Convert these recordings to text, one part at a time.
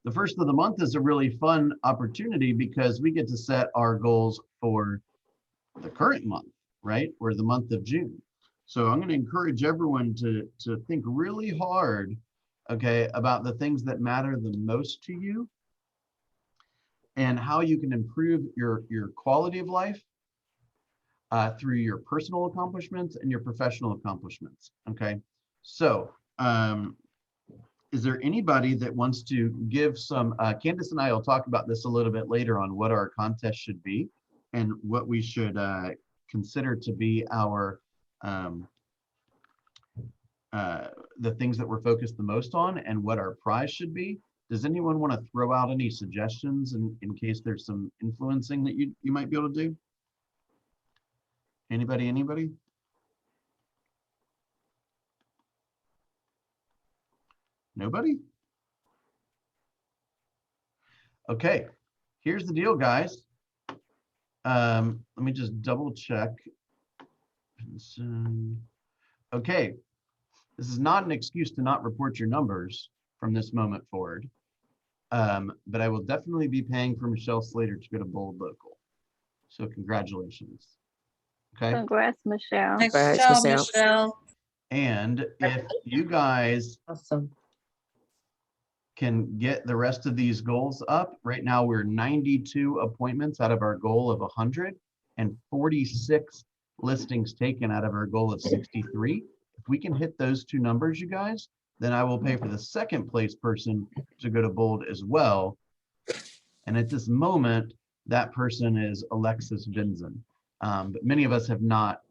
The first of the month is a really fun opportunity because we get to set our goals for the current month, right? Or the month of June. So I'm going to encourage everyone to think really hard, okay, about the things that matter the most to you and how you can improve your quality of life through your personal accomplishments and your professional accomplishments, okay? So is there anybody that wants to give some, Candace and I will talk about this a little bit later on what our contest should be and what we should consider to be our, the things that we're focused the most on and what our prize should be. Does anyone want to throw out any suggestions in case there's some influencing that you might be able to do? Anybody? Nobody? Okay, here's the deal, guys. Let me just double check. Okay, this is not an excuse to not report your numbers from this moment forward, but I will definitely be paying for Michelle Slater to go to Bold Local. So congratulations. Okay. Congrats, Michelle. Nice job, Michelle. And if you guys can get the rest of these goals up, right now we're 92 appointments out of our goal of 100 and 46 listings taken out of our goal of 63. If we can hit those two numbers, you guys, then I will pay for the second place person to go to Bold as well. And at this moment, that person is Alexis Vinzen. But many of us have not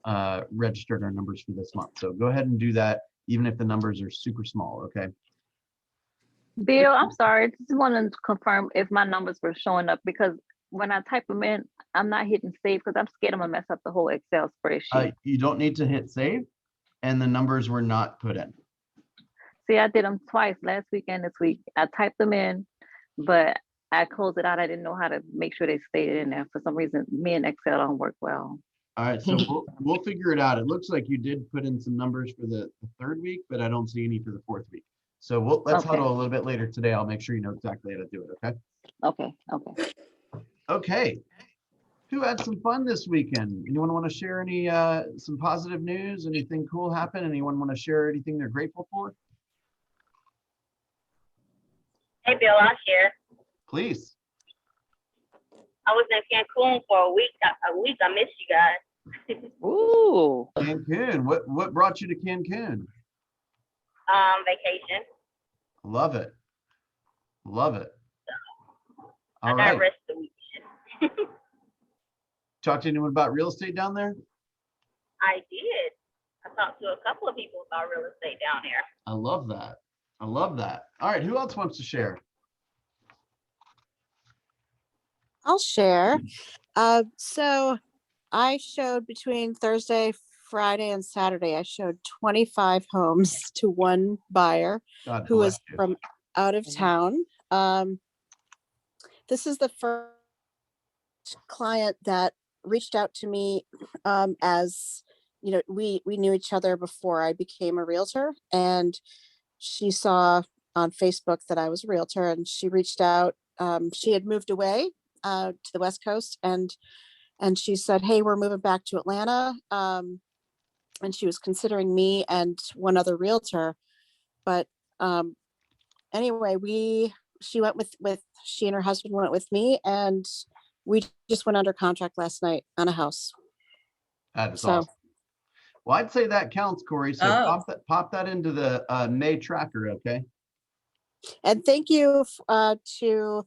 registered our numbers for this month. So go ahead and do that, even if the numbers are super small, okay? Bill, I'm sorry. Just wanted to confirm if my numbers were showing up because when I type them in, I'm not hitting save because I'm scared I'm gonna mess up the whole Excel spreadsheet. You don't need to hit save, and the numbers were not put in. See, I did them twice last week and this week. I typed them in, but I closed it out. I didn't know how to make sure they stayed in there. For some reason, me and Excel don't work well. All right, so we'll figure it out. It looks like you did put in some numbers for the third week, but I don't see any for the fourth week. So let's huddle a little bit later today. I'll make sure you know exactly how to do it, okay? Okay. Okay. Who had some fun this weekend? Anyone want to share any some positive news? Anything cool happen? Anyone want to share anything they're grateful for? Hey, Bill, I'll share. Please. I was in Cancun for a week. I missed you guys. Ooh. Cancun. What brought you to Cancun? Vacation. Love it. Love it. I got rest the weekend. Talk to anyone about real estate down there? I did. I talked to a couple of people about real estate down there. I love that. I love that. All right, who else wants to share? I'll share. So I showed between Thursday, Friday, and Saturday, I showed 25 homes to one buyer who was from out of town. This is the first client that reached out to me as, you know, we knew each other before I became a realtor, and she saw on Facebook that I was a realtor, and she reached out. She had moved away to the West Coast, and she said, hey, we're moving back to Atlanta. And she was considering me and one other realtor. But anyway, she went with she and her husband went with me, and we just went under contract last night on a house. That's awesome. Well, I'd say that counts, Corey. So pop that into the May tracker, okay? And thank you to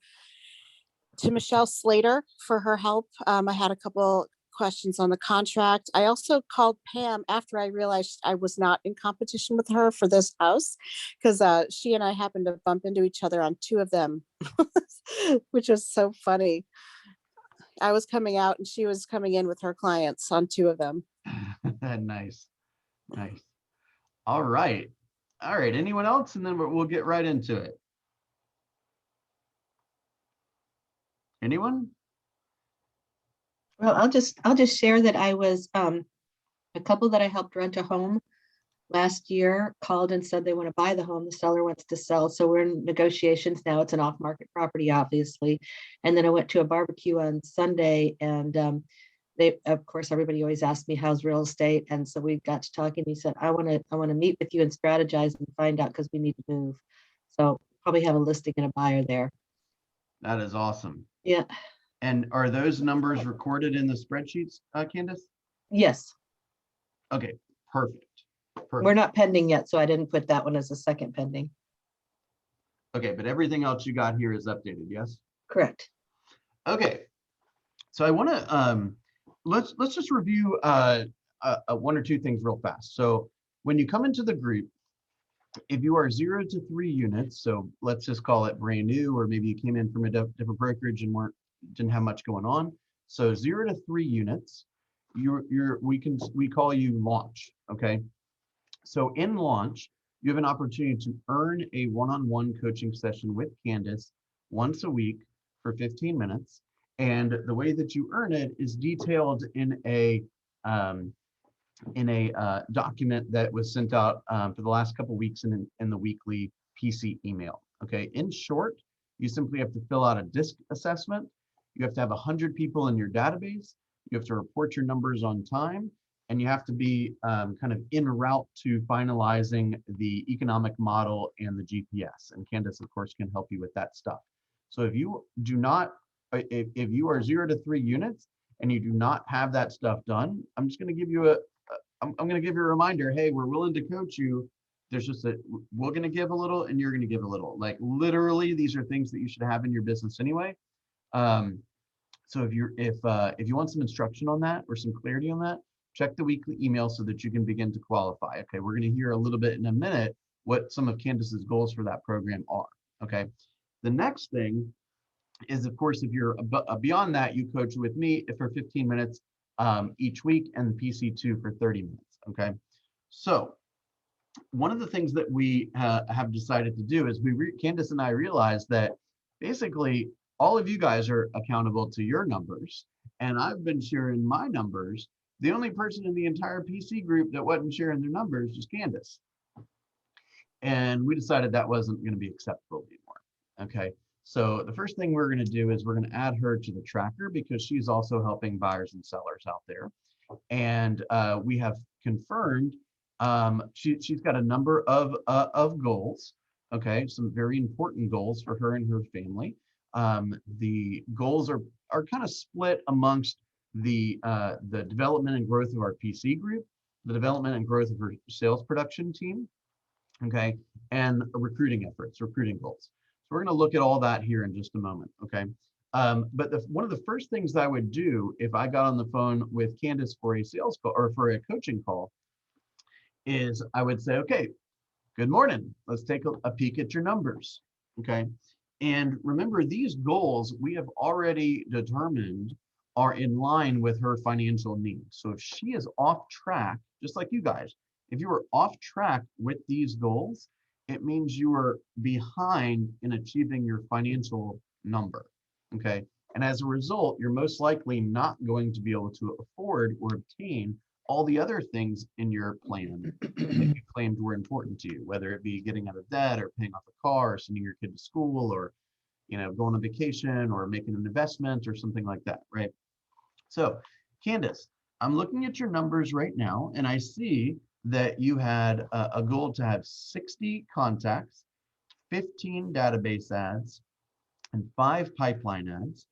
Michelle Slater for her help. I had a couple questions on the contract. I also called Pam after I realized I was not in competition with her for this house, because she and I happened to bump into each other on two of them, which was so funny. I was coming out and she was coming in with her clients on two of them. Nice. All right. Anyone else? And then we'll get right into it. Anyone? Well, I'll just share that I was a couple that I helped rent a home last year called and said they want to buy the home. The seller wants to sell. So we're in negotiations now. It's an off-market property, obviously. And then I went to a barbecue on Sunday, and they, of course, everybody always asks me how's real estate. And so we got to talking. He said, I want to meet with you and strategize and find out, because we need to move. So probably have a listing and a buyer there. That is awesome. Yeah. And are those numbers recorded in the spreadsheets, Candace? Yes. Okay, perfect. Perfect. We're not pending yet, so I didn't put that one as a second pending. Okay, but everything else you got here is updated, yes? Correct. Okay. So I want to let's just review one or two things real fast. So when you come into the group, if you are 0 to 3 units, so let's just call it brand new, or maybe you came in from a different brokerage and didn't have much going on. So 0 to 3 units, we call you launch. Okay. So in launch, you have an opportunity to earn a one-on-one coaching session with Candace once a week for 15 minutes. And the way that you earn it is detailed in a document that was sent out for the last couple of weeks in the weekly PC email. Okay. In short, you simply have to fill out a DISC assessment. You have to have 100 people in your database. You have to report your numbers on time. And you have to be kind of en route to finalizing the economic model and the GPS. And Candace, of course, can help you with that stuff. So if you do not, if you are 0 to 3 units and you do not have that stuff done, I'm just going to give you I'm going to give you a reminder. Hey, we're willing to coach you. There's just we're going to give a little and you're going to give a little. Like literally, these are things that you should have in your business anyway. So if you want some instruction on that or some clarity on that, check the weekly email so that you can begin to qualify. Okay, we're going to hear a little bit in a minute what some of Candace's goals for that program are. Okay, the next thing is, of course, if you're beyond that, you coach with me for 15 minutes each week, and PC2 for 30 minutes. Okay, so one of the things that we have decided to do is Candace and I realized that basically all of you guys are accountable to your numbers, and I've been sharing my numbers. The only person in the entire PC group that wasn't sharing their numbers was Candace. And we decided that wasn't going to be acceptable anymore. Okay. So the first thing we're going to do is we're going to add her to the tracker, because she's also helping buyers and sellers out there. And we have confirmed she's got a number of goals. Okay. Some very important goals for her and her family. The goals are kind of split amongst the development and growth of our PC group, the development and growth of her sales production team, okay, and recruiting efforts, recruiting goals. So we're going to look at all that here in just a moment, okay? But one of the first things that I would do if I got on the phone with Candace for a sales call or for a coaching call is I would say, okay, good morning. Let's take a peek at your numbers, okay? And remember, these goals we have already determined are in line with her financial needs. So if she is off track, just like you guys, if you are off track with these goals, it means you are behind in achieving your financial number, okay? And as a result, you're most likely not going to be able to afford or obtain all the other things in your plan that you claimed were important to you, whether it be getting out of debt or paying off a car or sending your kid to school or, you know, going on vacation or making an investment or something like that, right? So Candace, I'm looking at your numbers right now, and I see that you had a goal to have 60 contacts, 15 database ads, and 5 pipeline ads.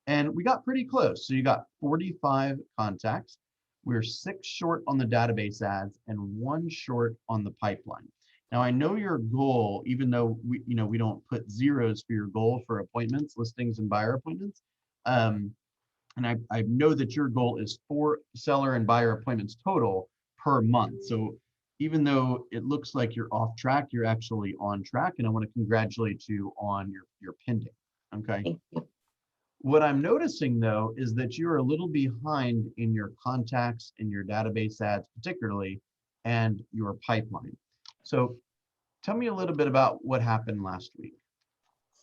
And we got pretty close. So you got 45 contacts. We're 6 short on the database ads and 1 short on the pipeline. Now I know your goal, even though we don't put zeros for your goal for appointments, listings, and buyer appointments. And I know that your goal is 4 seller and buyer appointments total per month. So even though it looks like you're off track, you're actually on track. And I want to congratulate you on your pending. Okay. Thank you. What I'm noticing though is that you're a little behind in your contacts, in your database ads particularly, and your pipeline. So tell me a little bit about what happened last week.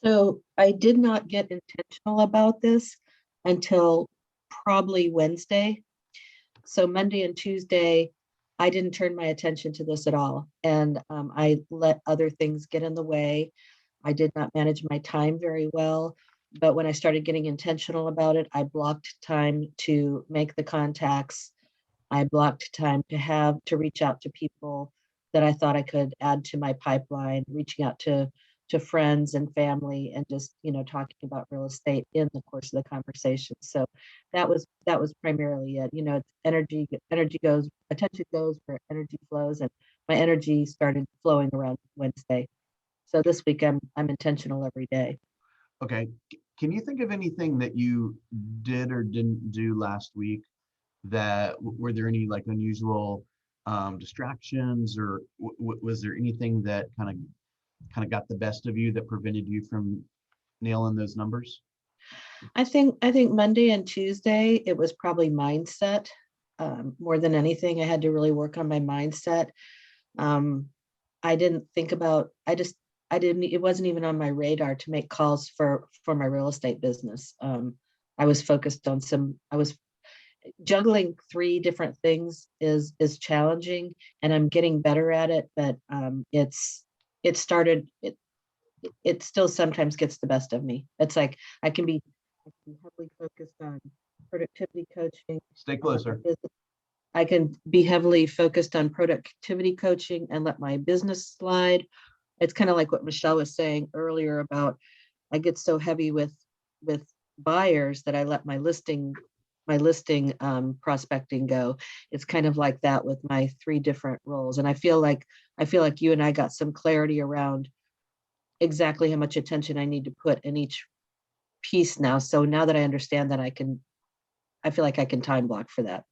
So I did not get intentional about this until probably Wednesday. So Monday and Tuesday, I didn't turn my attention to this at all. And I let other things get in the way. I did not manage my time very well. But when I started getting intentional about it, I blocked time to make the contacts. I blocked time to reach out to people that I thought I could add to my pipeline, reaching out to friends and family, and just, talking about real estate in the course of the conversation. So that was primarily it. It's energy goes, attention goes where energy flows, and my energy started flowing around Wednesday. So this week I'm intentional every day. Okay. Can you think of anything that you did or didn't do last week that were there any like unusual distractions, or was there anything that kind of got the best of you that prevented you from nailing those numbers? I think Monday and Tuesday, it was probably mindset. More than anything, I had to really work on my mindset. Um, I didn't think about, I didn't, it wasn't even on my radar to make calls for my real estate business. I was focused on I was juggling three different things is challenging, and I'm getting better at it, but it started, it still sometimes gets the best of me. It's like I can be heavily focused on productivity coaching. Stay closer. I can be heavily focused on productivity coaching and let my business slide. It's kind of like what Michelle was saying earlier about I get so heavy with buyers that I let my listing prospecting go. It's kind of like that with my three different roles. And I feel like you and I got some clarity around exactly how much attention I need to put in each piece now. So now that I understand that, I feel like I can time block for that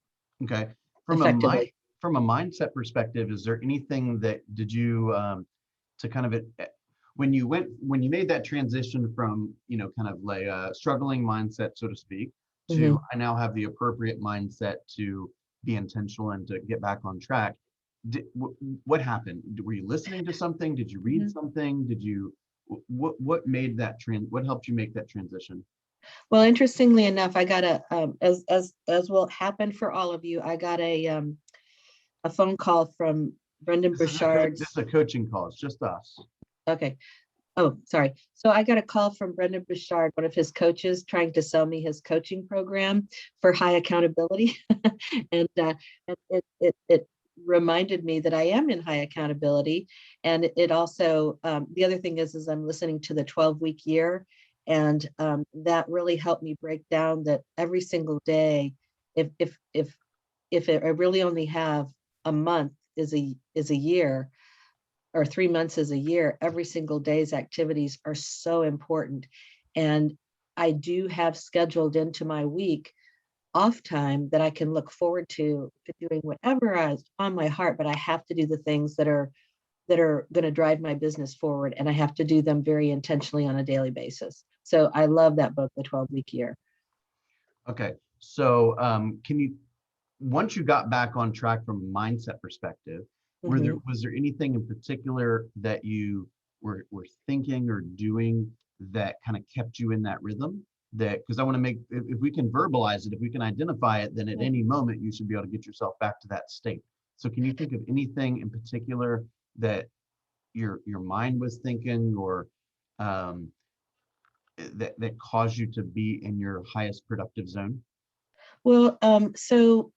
Okay. effectively. From a mindset perspective, is there anything that did you to kind of when you made that transition from, kind of like a struggling mindset, so to speak, to Mhm. I now have the appropriate mindset to be intentional and to get back on track. What happened? Were you listening to something? Did you read Mhm. something? What made that what helped you make that transition? Well, interestingly enough, I got as will happen for all of you, I got a phone call from Brendan This is Burchard's. a coaching call. It's just us. Okay. Oh, sorry. So I got a call from Brendan Burchard, one of his coaches, trying to sell me his coaching program for high accountability. and it reminded me that I am in high accountability. And it also, the other thing is I'm listening to the 12-week year. And that really helped me break down that every single day, if I really only have a month is a year, or 3 months is a year, every single day's activities are so important. And I do have scheduled into my week off time that I can look forward to doing whatever is on my heart, but I have to do the things that are going to drive my business forward. And I have to do them very intentionally on a daily basis. So I love that book, The 12-Week Year. Okay. So once you got back on track from a mindset perspective, Mhm. was there anything in particular that you were thinking or doing that kind of kept you in that rhythm? That, because I want to make, if we can verbalize it, if we can identify it, then at any moment you should be able to get yourself back to that state. So can you think of anything in particular that your mind was thinking, or um, that caused you to be in your highest productive zone? Well, so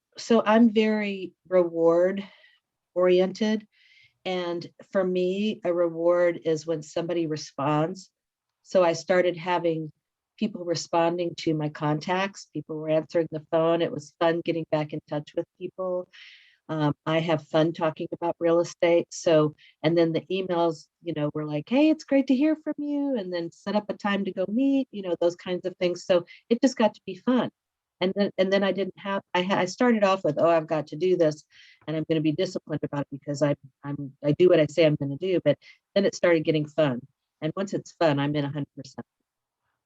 I'm very reward oriented. And for me, a reward is when somebody responds. So I started having people responding to my contacts. People were answering the phone. It was fun getting back in touch with people. I have fun talking about real estate. So, and then the emails, were like, hey, it's great to hear from you. And then set up a time to go meet, those kinds of things. So it just got to be fun. And then I didn't have, I started off with, oh, I've got to do this and I'm going to be disciplined about it because I do what I say I'm going to do. But then it started getting fun. And once it's fun, I'm in 100%.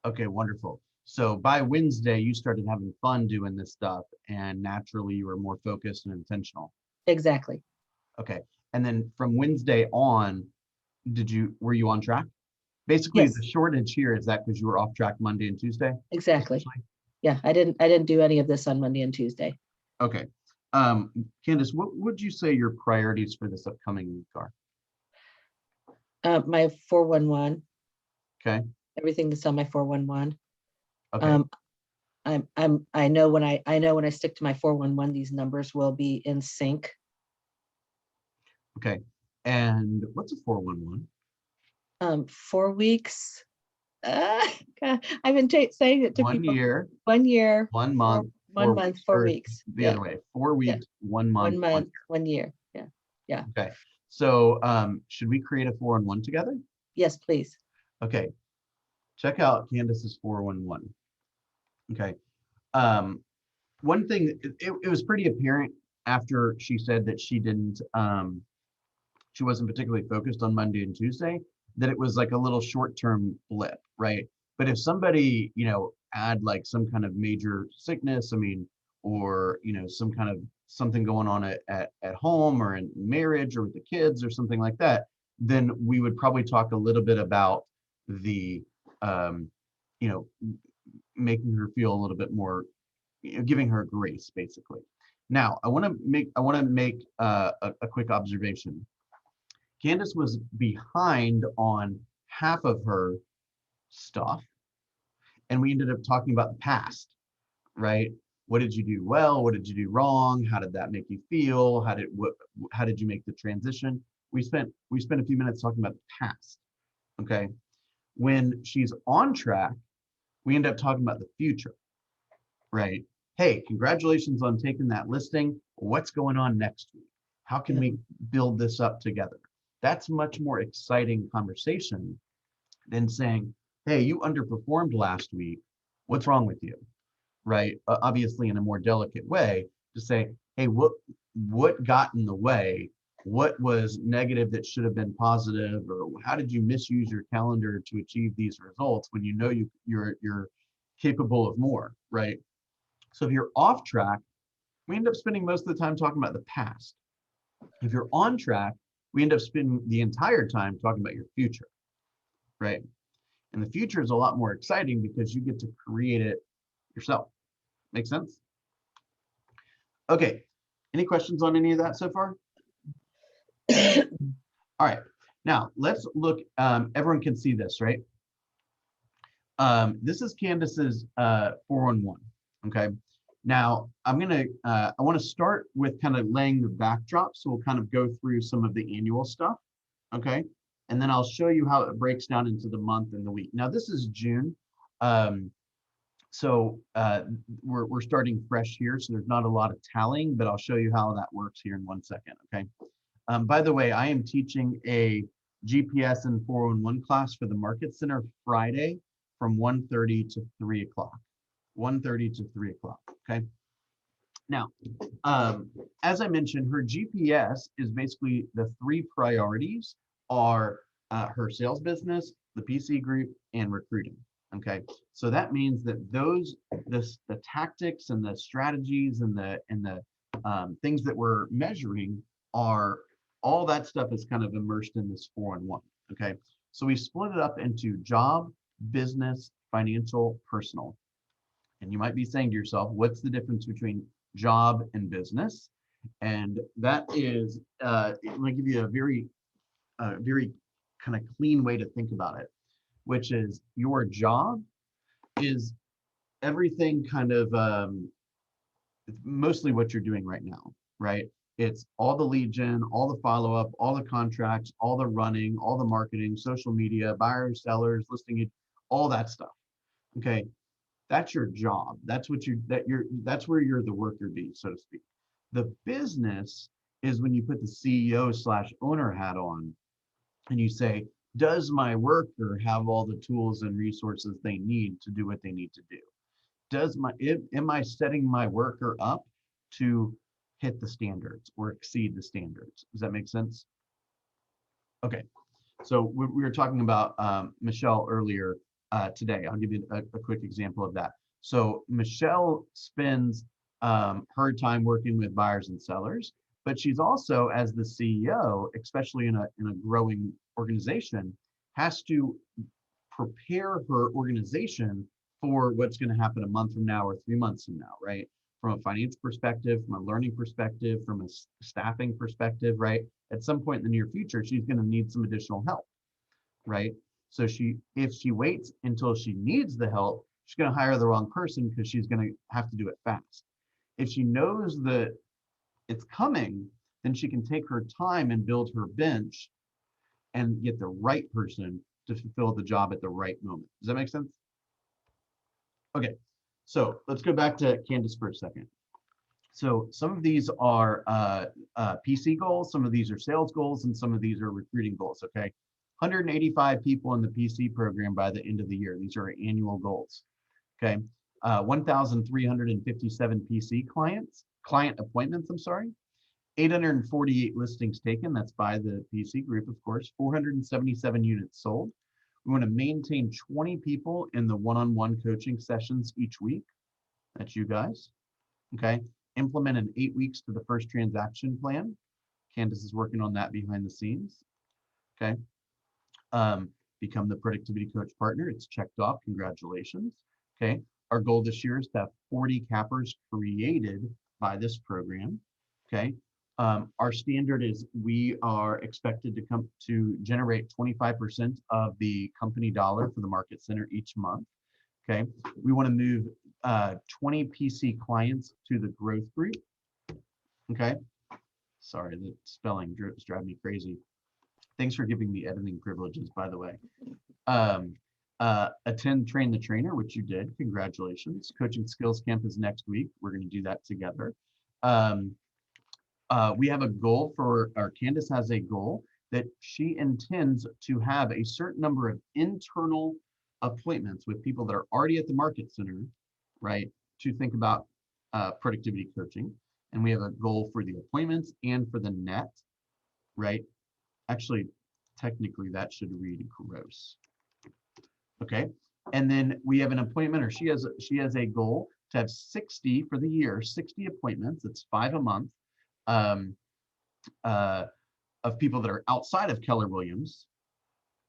Okay, wonderful. So by Wednesday, you started having fun doing this stuff, and naturally you were more focused and intentional. Exactly. Okay. And then from Wednesday on, were you on track? Basically, the Yes, shortage here is that because you were off track Monday and Tuesday, exactly. essentially? Yeah, I didn't do any of this on Monday and Tuesday. Okay. Candace, what would you say your priorities for this upcoming week are? My 411, Okay, everything that's on my 411. okay, I know when I stick to my 411, these numbers will be in sync. okay. And what's a 411? 4 weeks. God, I've been saying it to 1 people. year, 1 year, 1 month, 1 4 month, weeks, 4 or weeks. the Yeah, other way, 4 yeah. weeks, 1 month, 1 1 month, year. 1 year. Yeah. Okay. So should we create a 411 together? Yes, please. Okay. Check out Candace's 411. Okay. Um, one thing, it was pretty apparent after she said that she wasn't particularly focused on Monday and Tuesday, that it was like a little short-term blip, right? But if somebody, had like some kind of major sickness, I mean, or, some kind of something going on at home or in marriage or with the kids or something like that, then we would probably talk a little bit about the, you know, making her feel a little bit more, giving her grace, basically. Now, I want to make a quick observation. Candace was behind on half of her stuff, and we ended up talking about the past, right? What did you do well? What did you do wrong? How did that make you feel? How did you make the transition? We spent a few minutes talking about the past. Okay. When she's on track, we end up talking about the future, right? Hey, congratulations on taking that listing. What's going on next week? How can Yeah. we build this up together? That's much more exciting conversation than saying, hey, you underperformed last week. What's wrong with you? Right? Obviously in a more delicate way to say, hey, what got in the way? What was negative that should have been positive? Or how did you misuse your calendar to achieve these results when you know you're capable of more, right? So if you're off track, we end up spending most of the time talking about the past. If you're on track, we end up spending the entire time talking about your future, right? And the future is a lot more exciting because you get to create it yourself. Make sense? Okay. Any questions on any of that so far? All right. Now let's look. Everyone can see this, right? This is Candace's 411. Okay. Now I want to start with kind of laying the backdrop. So we'll kind of go through some of the annual stuff. Okay. And then I'll show you how it breaks down into the month and the week. Now this is June. So we're starting fresh here. So there's not a lot of tallying, but I'll show you how that works here in 1 second. Okay. By the way, I am teaching a GPS and 411 class for the Market Center Friday from 1:30 to 3 o'clock. 1:30 to 3 o'clock. Okay. Now, as I mentioned, her GPS is basically the 3 priorities are her sales business, the PC group, and recruiting. Okay. So that means that the tactics and the strategies and the things that we're measuring are all that stuff is kind of immersed in this 4-in-1. Okay. So we split it up into job, business, financial, personal. And you might be saying to yourself, what's the difference between job and business? And that is, I'm going to give you a very kind of clean way to think about it, which is your job is everything kind of mostly what you're doing right now, right? It's all the lead gen, all the follow-up, all the contracts, all the running, all the marketing, social media, buyers, sellers, listing, all that stuff. Okay. That's your job. That's that's where you're the worker bee, so to speak. The business is when you put the CEO/owner hat on and you say, does my worker have all the tools and resources they need to do what they need to do? Am I setting my worker up to hit the standards or exceed the standards? Does that make sense? Okay. So we were talking about Michelle earlier today. I'll give you a quick example of that. So Michelle spends her time working with buyers and sellers, but she's also, as the CEO, especially in a growing organization, has to prepare her organization for what's going to happen a month from now or 3 months from now, right? from a finance perspective, from a learning perspective, from a staffing perspective, right? At some point in the near future, she's going to need some additional help, right? So if she waits until she needs the help, she's going to hire the wrong person because she's going to have to do it fast. If she knows that it's coming, then she can take her time and build her bench and get the right person to fulfill the job at the right moment. Does that make sense? Okay, so let's go back to Candace for a second. So some of these are PC goals, some of these are sales goals, and some of these are recruiting goals, okay? 185 people in the PC program by the end of the year. These are annual goals, okay? 1,357 PC client appointments, I'm sorry. 848 listings taken, that's by the PC group, of course. 477 units sold. We want to maintain 20 people in the one-on-one coaching sessions each week. That's you guys, okay? Implement in 8 weeks to the first transaction plan. Candace is working on that behind the scenes, okay? Become the productivity coach partner. It's checked off, congratulations, okay? Our goal this year is to have 40 cappers created by this program, okay? Our standard is we are expected to come to generate 25% of the company dollar for the market center each month, okay? We want to move 20 PC clients to the growth group, okay? Sorry, the spelling is driving me crazy. Thanks for giving me editing privileges, by the way. Attend Train the Trainer, which you did. Congratulations. Coaching Skills Camp is next week. We're going to do that together. We have a goal Candace has a goal that she intends to have a certain number of internal appointments with people that are already at the market center, right, to think about productivity coaching. And we have a goal for the appointments and for the net, right? Actually, technically that should read gross. Okay. And then we have an appointment, or she has a goal to have 60 for the year, 60 appointments. It's 5 a month of people that are outside of Keller Williams.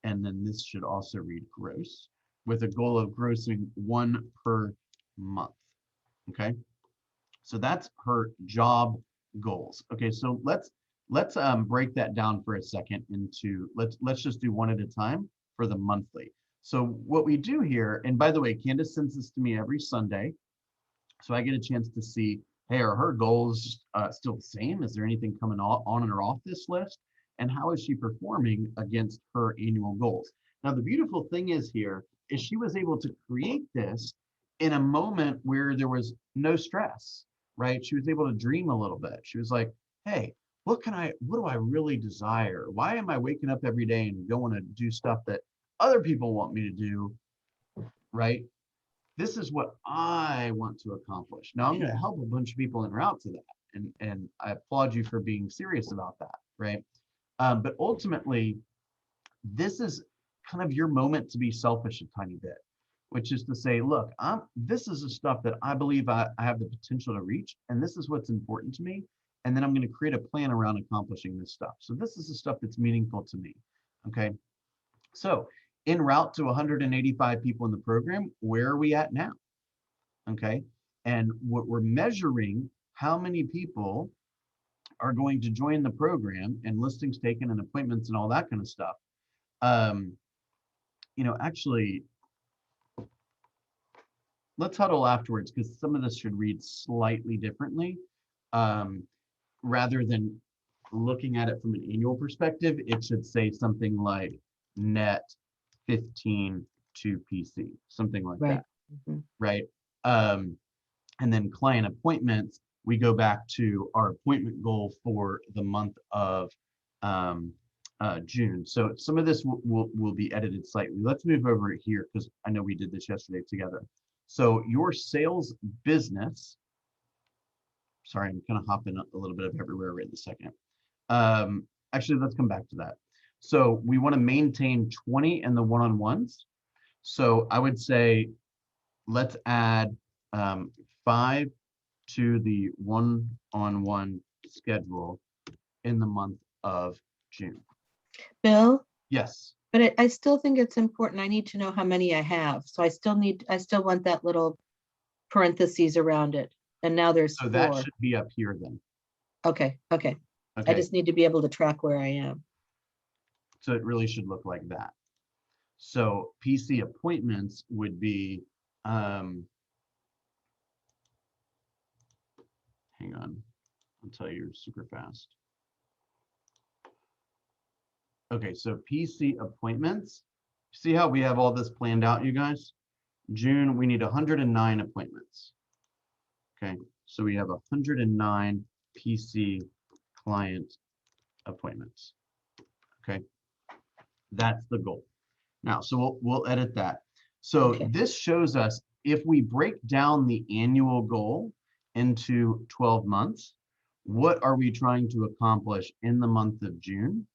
And then this should also read gross, with a goal of grossing 1 per month. Okay. So that's her job goals. Okay. So let's break that down for a second into, let's just do one at a time for the monthly. So what we do here, and by the way, Candace sends this to me every Sunday, so I get a chance to see, hey, are her goals still the same? Is there anything coming on or off this list? And how is she performing against her annual goals? Now, the beautiful thing is here is she was able to create this in a moment where there was no stress, right? She was able to dream a little bit. She was like, hey, what do I really desire? Why am I waking up every day and going to do stuff that other people want me to do, right? This is what I want to accomplish. Now I'm going to help a bunch of people en route to that. And I applaud you for being serious about that, right? But ultimately, this is kind of your moment to be selfish a tiny bit, which is to say, look, this is the stuff that I believe I have the potential to reach, and this is what's important to me. And then I'm going to create a plan around accomplishing this stuff. So this is the stuff that's meaningful to me, okay? So en route to 185 people in the program, where are we at now? Okay, and what we're measuring, how many people are going to join the program, and listings taken and appointments and all that kind of stuff. Actually, let's huddle afterwards, because some of this should read slightly differently. Rather than looking at it from an annual perspective, it should say something like net 15 to PC, something like that, right? And then client appointments, we go back to our appointment goal for the month of June. So some of this will be edited slightly. Let's move over here, because I know we did this yesterday together. So your sales business, sorry, I'm kind of hopping a little bit of everywhere right in a second. Actually, let's come back to that. So we want to maintain 20 in the one-on-ones. So I would say, let's add 5 to the one-on-one schedule in the month of June. Bill, Yes. but I still think it's important. I need to know how many I have. So I still want that little parentheses around it. And now there's So that 4. should be up here then. Okay, okay. I Okay, just need to be able to track where I am. so it really should look like that. So PC appointments would be, hang on, I'll tell you super fast. Okay, so PC appointments, see how we have all this planned out, you guys? June, we need 109 appointments. Okay, so we have 109 PC client appointments. Okay, that's the goal. Now, so we'll edit that. So Okay. this shows us if we break down the annual goal into 12 months, what are we trying to accomplish in the month of June,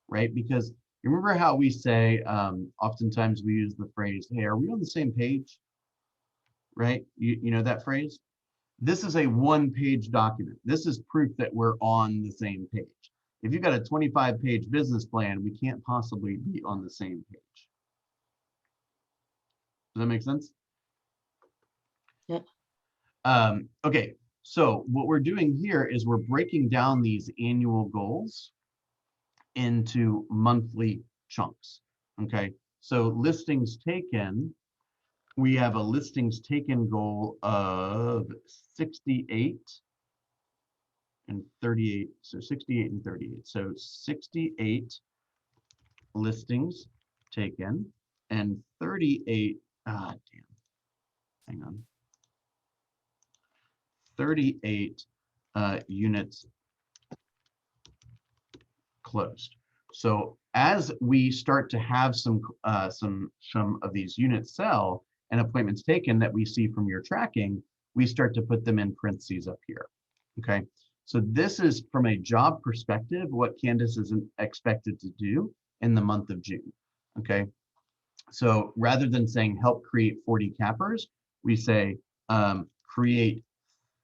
right? Because you remember how we say, oftentimes we use the phrase, hey, are we on the same page? Right? You know that phrase? This is a one-page document. This is proof that we're on the same page. If you've got a 25-page business plan, we can't possibly be on the same page. Does that make sense? Yep. Okay, so what we're doing here is we're breaking down these annual goals into monthly chunks. Okay, so listings taken, we have a listings taken goal of 68 and 38. So 68 and 38. So 68 listings taken and 38. Damn. Hang on. 38 units closed. So as we start to have some of these units sell and appointments taken that we see from your tracking, we start to put them in parentheses up here. Okay, so this is from a job perspective what Candace is expected to do in the month of June. Okay, so rather than saying help create 40 cappers, we say create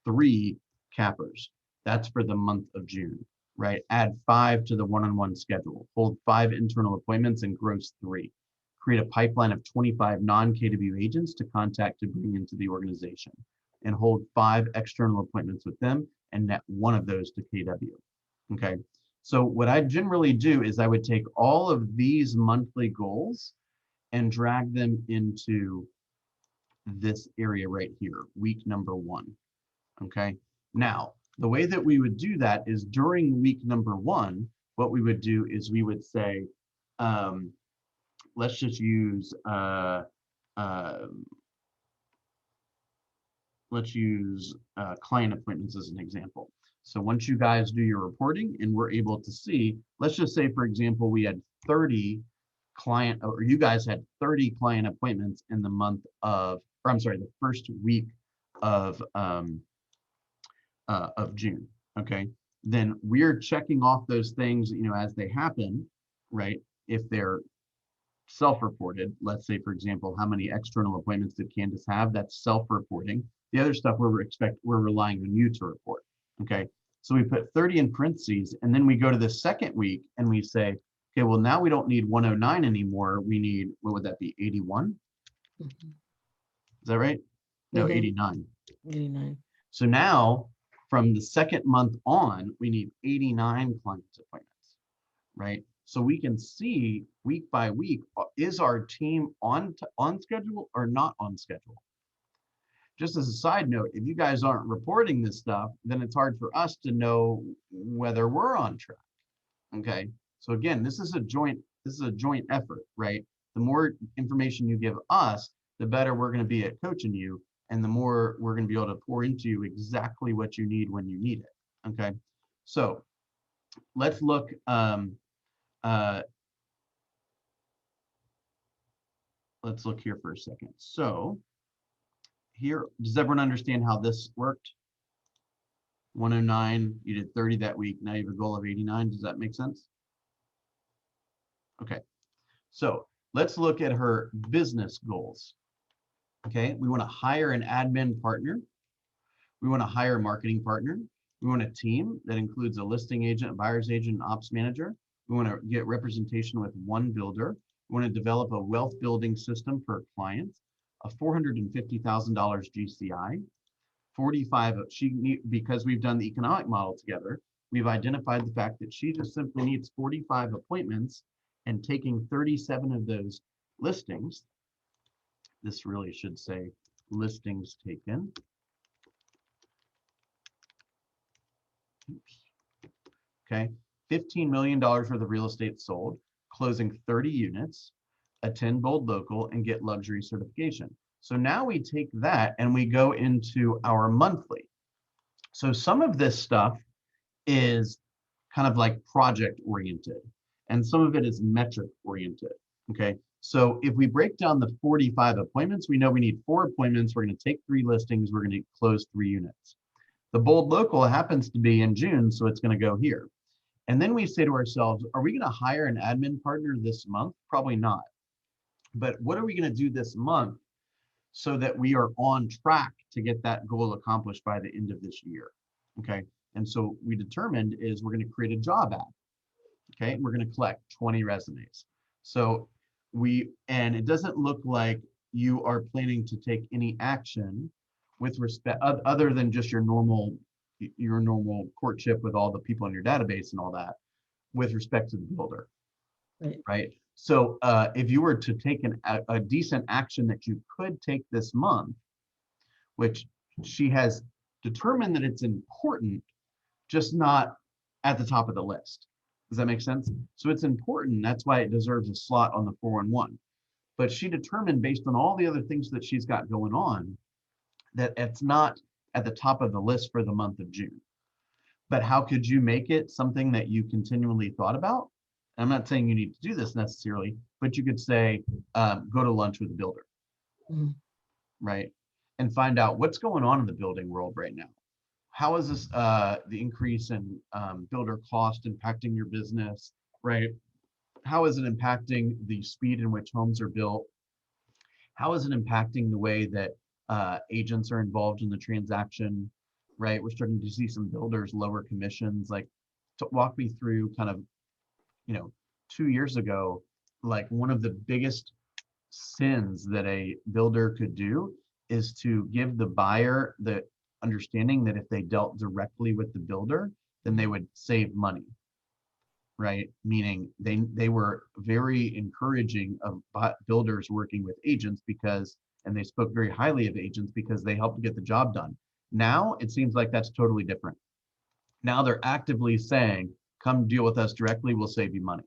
3 cappers. That's for the month of June, right? Add 5 to the one-on-one schedule. Hold 5 internal appointments and gross 3. Create a pipeline of 25 non-KW agents to contact to bring into the organization. And hold 5 external appointments with them and net 1 of those to KW. Okay. So what I generally do is I would take all of these monthly goals and drag them into this area right here, week number 1. Okay. Now, the way that we would do that is during week number 1, what we would do is we would say, let's just use client appointments as an example. So once you guys do your reporting and we're able to see, let's just say, for example, we had 30 client, or you guys had 30 client appointments in the month of, or I'm sorry, the first week of June. Okay, then we're checking off those things, you know, as they happen, right? If they're self-reported, let's say, for example, how many external appointments did Candace have? That's self-reporting. The other stuff we're relying on you to report. Okay, so we put 30 in parentheses, and then we go to the second week and we say, okay, well, now we don't need 109 anymore. We need, what would that be, 81? Mhm. Is that right? No, Mhm. 89. 89. So now, from the second month on, we need 89 client appointments, right? So we can see week by week, is our team on schedule or not on schedule? Just as a side note, if you guys aren't reporting this stuff, then it's hard for us to know whether we're on track. Okay. So again, this is a joint effort, right? The more information you give us, the better we're going to be at coaching you, and the more we're going to be able to pour into you exactly what you need when you need it. Okay. So let's look. Let's look here for a second. So here, does everyone understand how this worked? 109, you did 30 that week. Now you have a goal of 89. Does that make sense? Okay. So let's look at her business goals. Okay. We want to hire an admin partner. We want to hire a marketing partner. We want a team that includes a listing agent, a buyer's agent, an ops manager. We want to get representation with 1 builder. We want to develop a wealth building system for clients, a $450,000 GCI, 45, because we've done the economic model together, we've identified the fact that she just simply needs 45 appointments and taking 37 of those listings. This really should say listings taken. Oops. Okay, $15 million worth of real estate sold, closing 30 units, attend Bold Local, and get luxury certification. So now we take that and we go into our monthly. So some of this stuff is kind of like project oriented, and some of it is metric oriented. Okay, so if we break down the 45 appointments, we know we need 4 appointments. We're going to take 3 listings. We're going to close 3 units. The Bold Local happens to be in June, so it's going to go here. And then we say to ourselves, are we going to hire an admin partner this month? Probably not. But what are we going to do this month so that we are on track to get that goal accomplished by the end of this year? Okay. And so we determined is we're going to create a job ad. Okay. We're going to collect 20 resumes. So and it doesn't look like you are planning to take any action with respect other than just your normal courtship with all the people in your database and all that with respect to the builder. Right. So if you were to take a decent action that you could take this month, which she has determined that it's important, just not at the top of the list. Does that make sense? So it's important. That's why it deserves a slot on the 411. But she determined based on all the other things that she's got going on that it's not at the top of the list for the month of June. But how could you make it something that you continually thought about? I'm not saying you need to do this necessarily, but you could say, go to lunch with a builder, right? And find out what's going on in the building world right now. How is this, the increase in builder cost impacting your business, right? How is it impacting the speed in which homes are built? How is it impacting the way that agents are involved in the transaction, right? We're starting to see some builders lower commissions. Like, to walk me through kind of, 2 years ago, like one of the biggest sins that a builder could do is to give the buyer the understanding that if they dealt directly with the builder, then they would save money, right? Meaning they were very encouraging of builders working with agents and they spoke very highly of agents because they helped get the job done. Now it seems like that's totally different. Now they're actively saying, come deal with us directly, we'll save you money,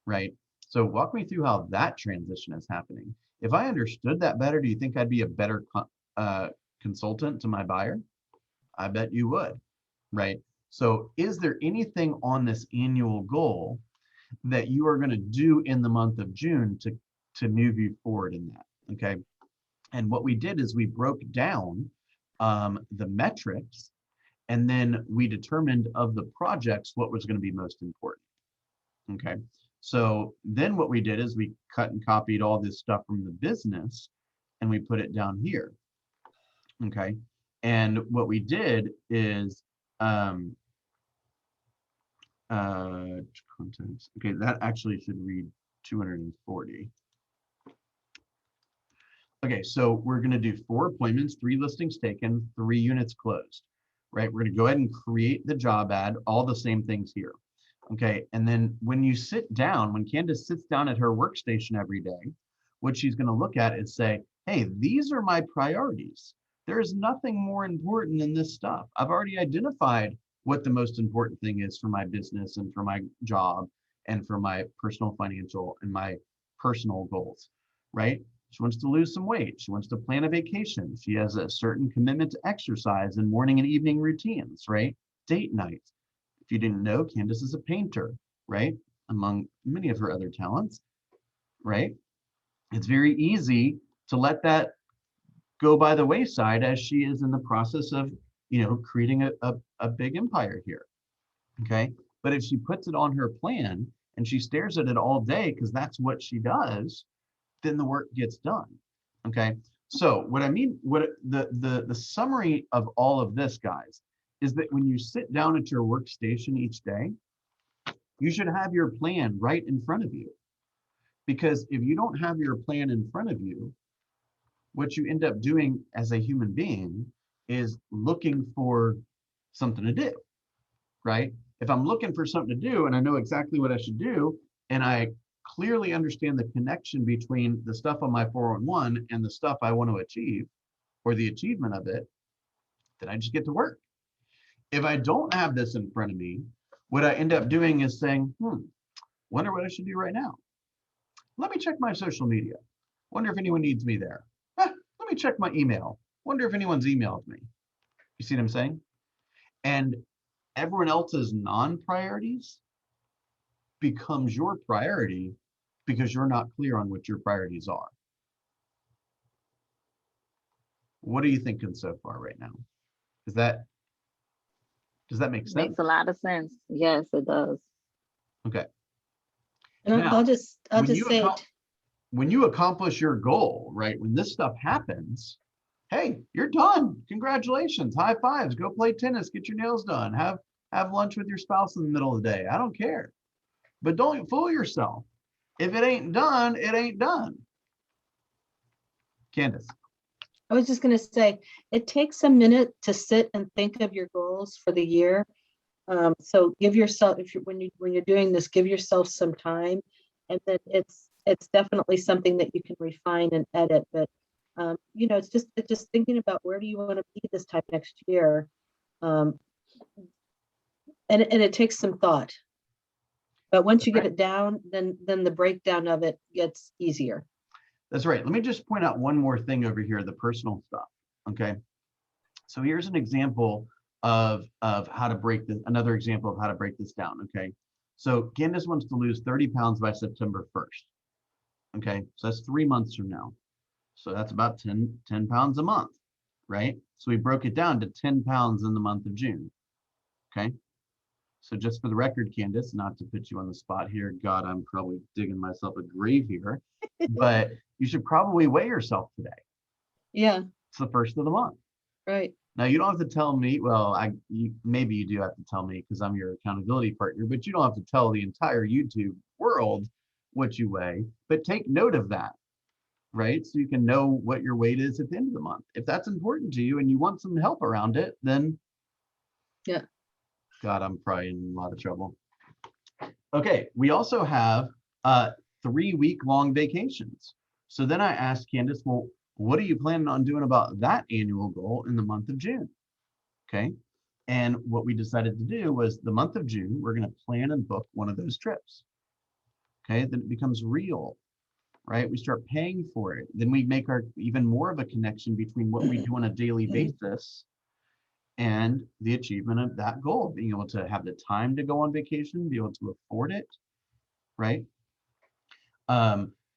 right? So walk me through how that transition is happening. If I understood that better, do you think I'd be a better consultant to my buyer? I bet you would, right? So is there anything on this annual goal that you are going to do in the month of June to move you forward in that, okay? And what we did is we broke down the metrics, and then we determined of the projects what was going to be most important, okay? So then what we did is we cut and copied all this stuff from the business and we put it down here, okay? And what we did is contents. Okay, that actually should read 240. Okay, so we're going to do 4 appointments, 3 listings taken, 3 units closed, right? We're going to go ahead and create the job ad, all the same things here. Okay, and then when you sit down, when Candace sits down at her workstation every day, what she's going to look at is say, hey, these are my priorities. There's nothing more important than this stuff. I've already identified what the most important thing is for my business and for my job and for my personal financial and my personal goals, right? She wants to lose some weight. She wants to plan a vacation. She has a certain commitment to exercise and morning and evening routines, right? Date nights. If you didn't know, Candace is a painter, right? Among many of her other talents, right? It's very easy to let that go by the wayside as she is in the process of, creating a big empire here, okay? But if she puts it on her plan and she stares at it all day because that's what she does, then the work gets done, okay? So what I mean, the summary of all of this, guys, is that when you sit down at your workstation each day, you should have your plan right in front of you. Because if you don't have your plan in front of you, what you end up doing as a human being is looking for something to do, right? If I'm looking for something to do and I know exactly what I should do, and I clearly understand the connection between the stuff on my 401 and the stuff I want to achieve or the achievement of it, then I just get to work. If I don't have this in front of me, what I end up doing is saying, wonder what I should do right now. Let me check my social media. Wonder if anyone needs me there. Let me check my email. Wonder if anyone's emailed me. You see what I'm saying? And everyone else's non-priorities becomes your priority because you're not clear on what your priorities are. What are you thinking so far right now? Does that make sense? Makes a lot of sense. Yes, it does. Okay. And Now, I'll just when you say, when you accomplish your goal, right? When this stuff happens, hey, you're done. Congratulations. High fives. Go play tennis. Get your nails done. Have lunch with your spouse in the middle of the day. I don't care. But don't fool yourself. If it ain't done, it ain't done. Candace. I was just going to say, it takes a minute to sit and think of your goals for the year. So give yourself, when you're doing this, give yourself some time, and then it's definitely something that you can refine and edit. But it's just thinking about where do you want to be this time next year, and it takes some thought. But once you get it down, then the breakdown of it gets easier. That's right. Let me just point out one more thing over here, the personal stuff. Okay. So here's an example of how to break this, another example of how to break this down. Okay. So Candace wants to lose 30 pounds by September 1st. Okay. So that's 3 months from now. So that's about 10 pounds a month, right? So we broke it down to 10 pounds in the month of June. Okay. So just for the record, Candace, not to put you on the spot here, God, I'm probably digging myself a grave here, but you should probably weigh yourself today. Yeah. It's the first of the month. Right. Now you don't have to tell me, well, maybe you do have to tell me because I'm your accountability partner, but you don't have to tell the entire YouTube world what you weigh, but take note of that, right? So you can know what your weight is at the end of the month. If that's important to you and you want some help around it, then yeah. God, I'm probably in a lot of trouble. Okay, we also have 3-week-long vacations. So then I asked Candace, well, what are you planning on doing about that annual goal in the month of June? Okay, and what we decided to do was the month of June, we're going to plan and book one of those trips. Okay, then it becomes real, right? We start paying for it. Then we make even more of a connection between what we do on a daily basis and the achievement of that goal, being able to have the time to go on vacation, be able to afford it, right?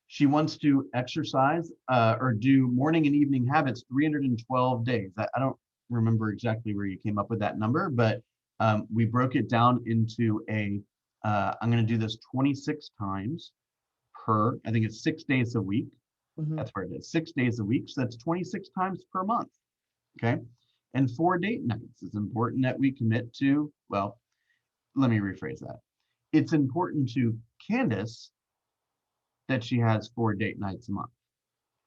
She wants to exercise or do morning and evening habits 312 days. I don't remember exactly where you came up with that number, but we broke it down into I'm going to do this 26 times I think it's 6 days a week. Mm-hmm. That's where it is, 6 days a week. So that's 26 times per month. Okay. And 4 date nights. It's important that we commit to, well, let me rephrase that. It's important to Candace that she has 4 date nights a month.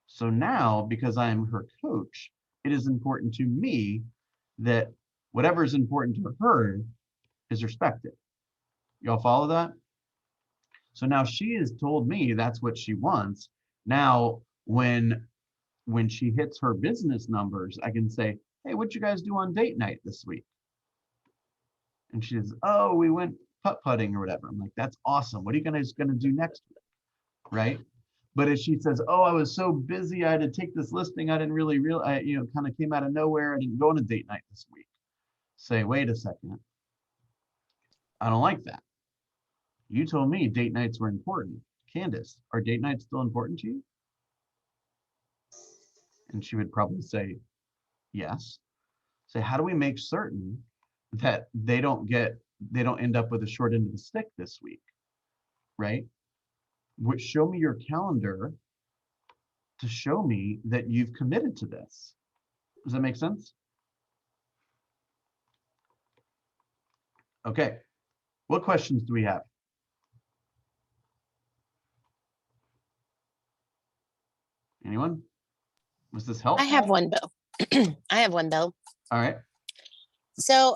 So now, because I am her coach, it is important to me that whatever is important to her is respected. Y'all follow that? So now she has told me that's what she wants. Now, when she hits her business numbers, I can say, hey, what'd you guys do on date night this week? And she says, oh, we went putt-putting or whatever. I'm like, that's awesome. What are you guys going to do next week? Right? But if she says, oh, I was so busy, I had to take this listing, I didn't really realize, kind of came out of nowhere, I didn't go on a date night this week. Say, wait a second. I don't like that. You told me date nights were important. Candace, are date nights still important to you? And she would probably say, yes. Say, how do we make certain that they don't end up with a short end of the stick this week? Right? Show me your calendar to show me that you've committed to this. Does that make sense? Okay. What questions do we have? Anyone? Was this helpful? I have one, Bill. I have one, Bill. All right. So,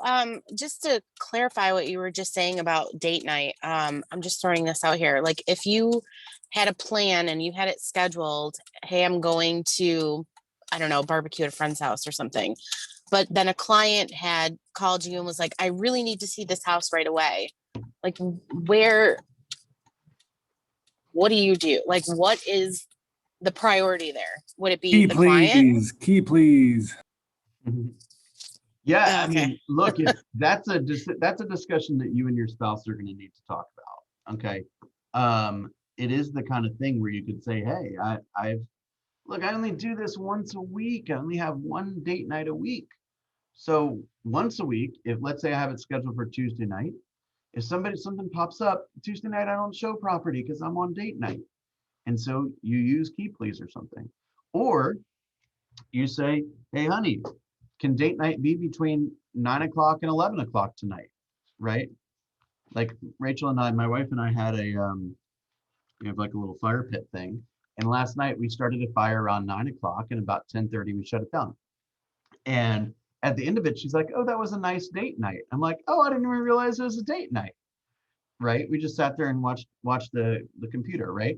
just to clarify what you were just saying about date night, I'm just throwing this out here. Like, if you had a plan and you had it scheduled, hey, I'm going to, I don't know, barbecue at a friend's house or something, but then a client had called you and was like, I really need to see this house right away. Like, what do you do? Like, what is the priority there? Would it be Key the client? please, key please. Mhm. Yeah, I Okay. mean, look, if that's a discussion that you and your spouse are going to need to talk about. Okay. It is the kind of thing where you could say, hey, I only do this once a week. I only have one date night a week. So once a week, if let's say I have it scheduled for Tuesday night, if something pops up Tuesday night, I don't show property because I'm on date night. And so you use Key Please or something. Or you say, hey, honey, can date night be between 9 o'clock and 11 o'clock tonight? Right? Like Rachel and I, my wife and I had we have like a little fire pit thing. And last night we started a fire around 9 o'clock, and about 10:30 we shut it down. And at the end of it, she's like, oh, that was a nice date night. I'm like, oh, I didn't even realize it was a date night. Right? We just sat there and watched the computer, right?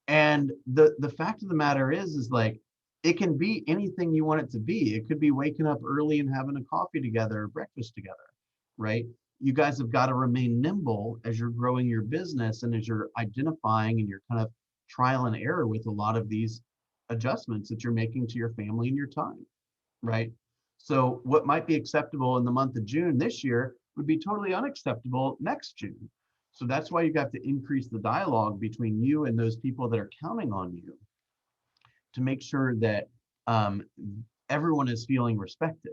And the fact of the matter is like, it can be anything you want it to be. It could be waking up early and having a coffee together, or breakfast together, right? You guys have got to remain nimble as you're growing your business and as you're identifying and you're kind of trial and error with a lot of these adjustments that you're making to your family and your time, right? So what might be acceptable in the month of June this year would be totally unacceptable next June. So that's why you got to increase the dialogue between you and those people that are counting on you to make sure that everyone is feeling respected,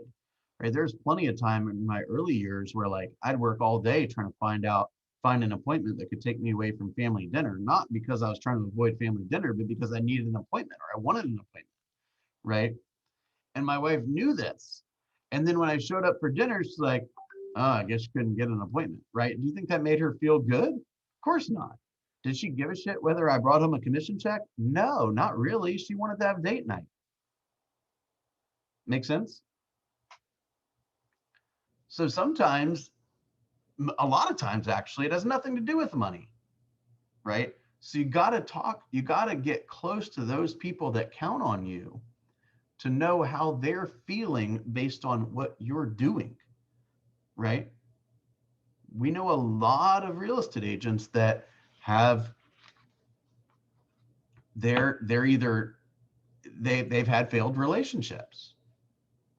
right? There's plenty of time in my early years where like I'd work all day trying to find an appointment that could take me away from family dinner, not because I was trying to avoid family dinner, but because I needed an appointment or I wanted an appointment, right? And my wife knew this. And then when I showed up for dinner, she's like, oh, I guess you couldn't get an appointment, right? Do you think that made her feel good? Of course not. Did she give a shit whether I brought home a commission check? No, not really. She wanted to have date night. Make sense? So sometimes, a lot of times actually, it has nothing to do with money, right? So you got to get close to those people that count on you to know how they're feeling based on what you're doing, right? We know a lot of real estate agents that have they've had failed relationships,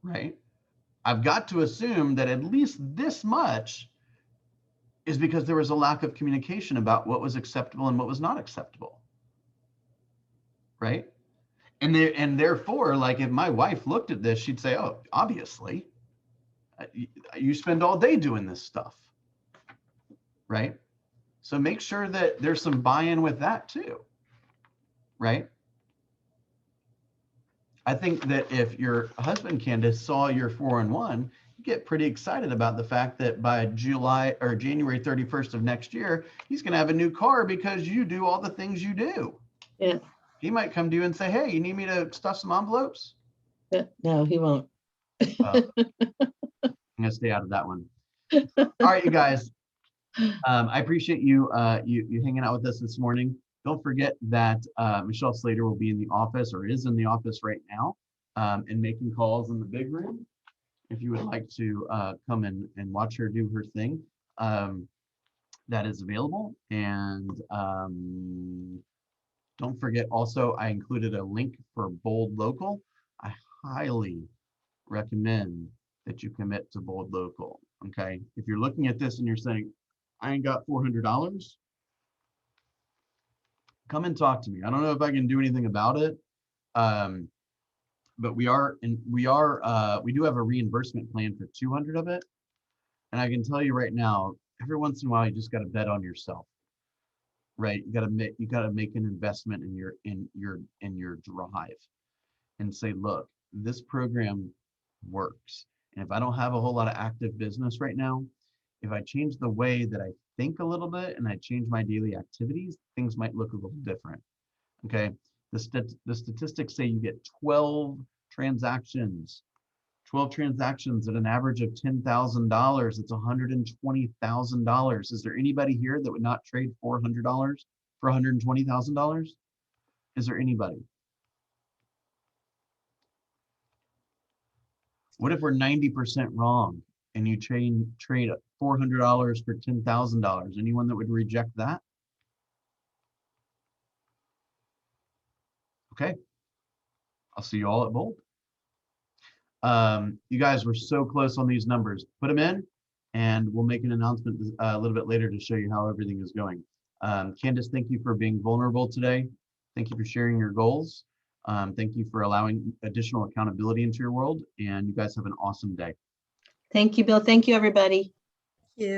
right? I've got to assume that at least this much is because there was a lack of communication about what was acceptable and what was not acceptable, right? And therefore, like if my wife looked at this, she'd say, oh, obviously, you spend all day doing this stuff, right? So make sure that there's some buy-in with that too, right? I think that if your husband, Candace, saw your 4-in-1, you get pretty excited about the fact that by July or January 31st of next year, he's going to have a new car because you do all the things you do. Yeah. He might come to you and say, hey, you need me to stuff some envelopes? No, he won't. I'm going to stay out of that one. All right, you guys. I appreciate you hanging out with us this morning. Don't forget that Michelle Slater will be in the office or is in the office right now and making calls in the big room. If you would like to come and watch her do her thing, that is available. And don't forget also, I included a link for Bold Local. I highly recommend that you commit to Bold Local. Okay. If you're looking at this and you're saying, I ain't got $400, come and talk to me. I don't know if I can do anything about it. But we do have a reimbursement plan for 200 of it. And I can tell you right now, every once in a while, you just got to bet on yourself, right? You got to make an investment in your drive and say, look, this program works. And if I don't have a whole lot of active business right now, if I change the way that I think a little bit and I change my daily activities, things might look a little different. Okay. The statistics say you get 12 transactions 12 transactions at an average of $10,000. It's $120,000. Is there anybody here that would not trade $400 for $120,000? Is there anybody? What if we're 90% wrong and you trade $400 for $10,000? Anyone that would reject that? Okay. I'll see you all at Bold. You guys were so close on these numbers. Put them in, and we'll make an announcement a little bit later to show you how everything is going. Candace, thank you for being vulnerable today. Thank you for sharing your goals. Thank you for allowing additional accountability into your world, and you guys have an awesome day. Thank you, Bill. Thank you, everybody. You.